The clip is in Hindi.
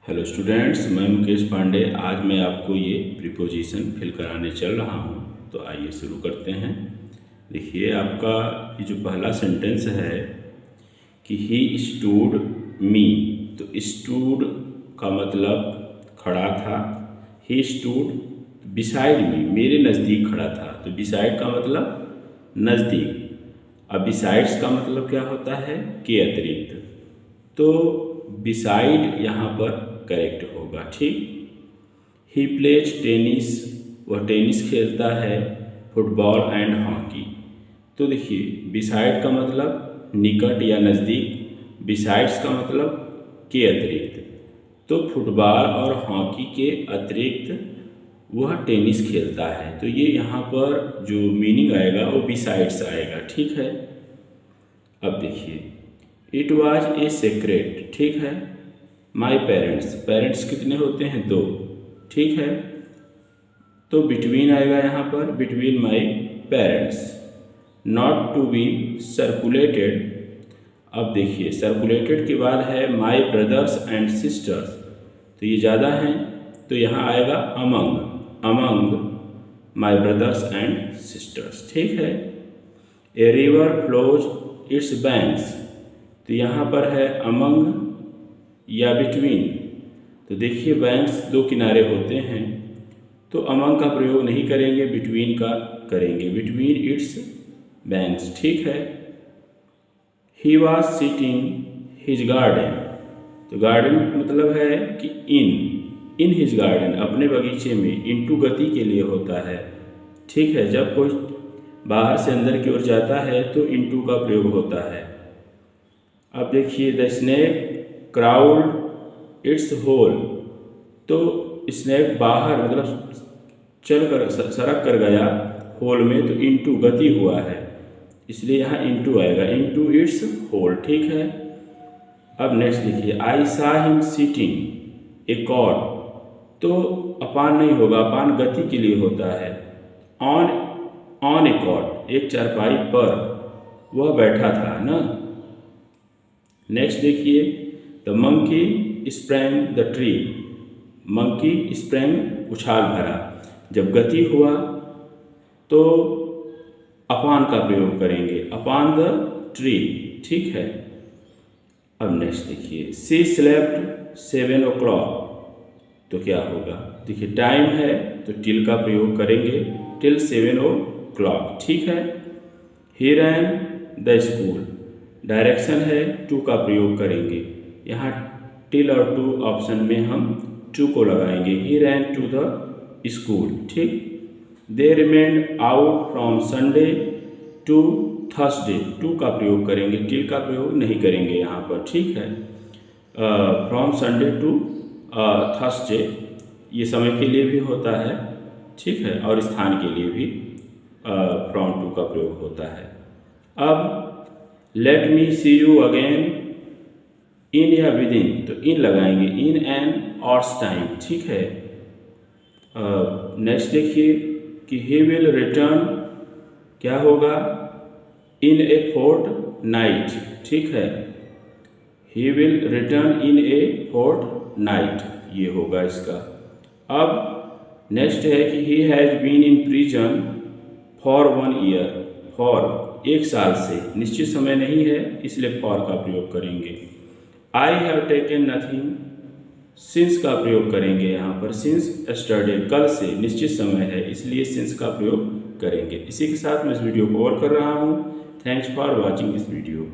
हेलो स्टूडेंट्स, मैं मुकेश पांडे। आज मैं आपको ये प्रीपोजिशन फिल कराने चल रहा हूँ। तो आइए शुरू करते हैं। देखिए, आपका ये जो पहला सेंटेंस है कि ही स्टूड मी, तो स्टूड का मतलब खड़ा था। ही स्टूड बिसाइड मी, मेरे नज़दीक खड़ा था। तो बिसाइड का मतलब नज़दीक। अब बिसाइड्स का मतलब क्या होता है? के अतिरिक्त। तो बिसाइड यहाँ पर करेक्ट होगा। ठीक। ही प्लेज टेनिस, वह टेनिस खेलता है। Football and hockey. तो देखिए, बिसाइड का मतलब निकट या नज़दीक, बिसाइड्स का मतलब के अतिरिक्त। तो फुटबॉल और हॉकी के अतिरिक्त वह टेनिस खेलता है। तो ये यहाँ पर जो मीनिंग आएगा वो बिसाइड्स आएगा। ठीक है। अब देखिए, इट वॉज ए सेक्रेट। ठीक है। माई पेरेंट्स, पेरेंट्स कितने होते हैं? दो। ठीक है। तो बिटवीन आएगा यहाँ पर, between my parents. Not to be circulated. अब देखिए, सर्कुलेटेड के बाद है माई ब्रदर्स एंड सिस्टर्स, तो ये ज़्यादा हैं, तो यहाँ आएगा among, among my brothers and sisters. ठीक है। A river flows it's banks, तो यहाँ पर है अमंग या बिटवीन। तो देखिए, बैंक्स दो किनारे होते हैं, तो अमंग का प्रयोग नहीं करेंगे, बिटवीन का करेंगे, बिटवीन इट्स बैंक्स। ठीक है। He was sitting his garden, तो गार्डन मतलब है कि इन हिज गार्डन, अपने बगीचे में। इनटू गति के लिए होता है। ठीक है। जब कोई बाहर से अंदर की ओर जाता है तो इनटू का प्रयोग होता है। अब देखिए, the snake crowd its hole, तो स्नेक बाहर मतलब चल कर सरक कर गया होल में, तो इनटू गति हुआ है, इसलिए यहाँ इनटू आएगा, इनटू इट्स होल। ठीक है। अब नेक्स्ट देखिए, आई सा हिम सिटिंग ए कॉट, तो अपान नहीं होगा, अपान गति के लिए होता है। ऑन ए कॉट, एक चारपाई पर वह बैठा था ना। नेक्स्ट देखिए, the monkey sprang the tree, monkey sprang उछाल भरा। जब गति हुआ तो अपान का प्रयोग करेंगे, अपॉन द ट्री। ठीक है। अब नेक्स्ट देखिए, सी स्लेप्ट 7 o'clock, तो क्या होगा? देखिए, टाइम है तो टिल का प्रयोग करेंगे, टिल 7 o'clock। ठीक है। ही रैन द स्कूल, डायरेक्शन है, टू का प्रयोग करेंगे। यहाँ टिल और टू ऑप्शन में हम टू को लगाएंगे। He ran to the school. ठीक। They remained out from Sunday to Thursday, to का प्रयोग करेंगे, टिल का प्रयोग नहीं करेंगे यहाँ पर। ठीक है। फ्रॉम संडे टू थर्सडे, ये समय के लिए भी होता है। ठीक है। और स्थान के लिए भी फ्रॉम टू का प्रयोग होता है। अब let me see you again in या विद इन, तो इन लगाएंगे, इन एन आवर्स टाइम। ठीक है। नेक्स्ट देखिए कि ही विल रिटर्न, क्या होगा? In a fortnight. ठीक है। He will return in a fortnight, ये होगा इसका। अब नेक्स्ट है कि he has been in prison for 1 year, for 1 साल से, निश्चित समय नहीं है, इसलिए फॉर का प्रयोग करेंगे। I have taken nothing, since का प्रयोग करेंगे यहाँ पर, सिंस एस्टरडे, कल से, निश्चित समय है, इसलिए सिंस का प्रयोग करेंगे। इसी के साथ मैं इस वीडियो को ओवर कर रहा हूँ। Thanks for watching this video.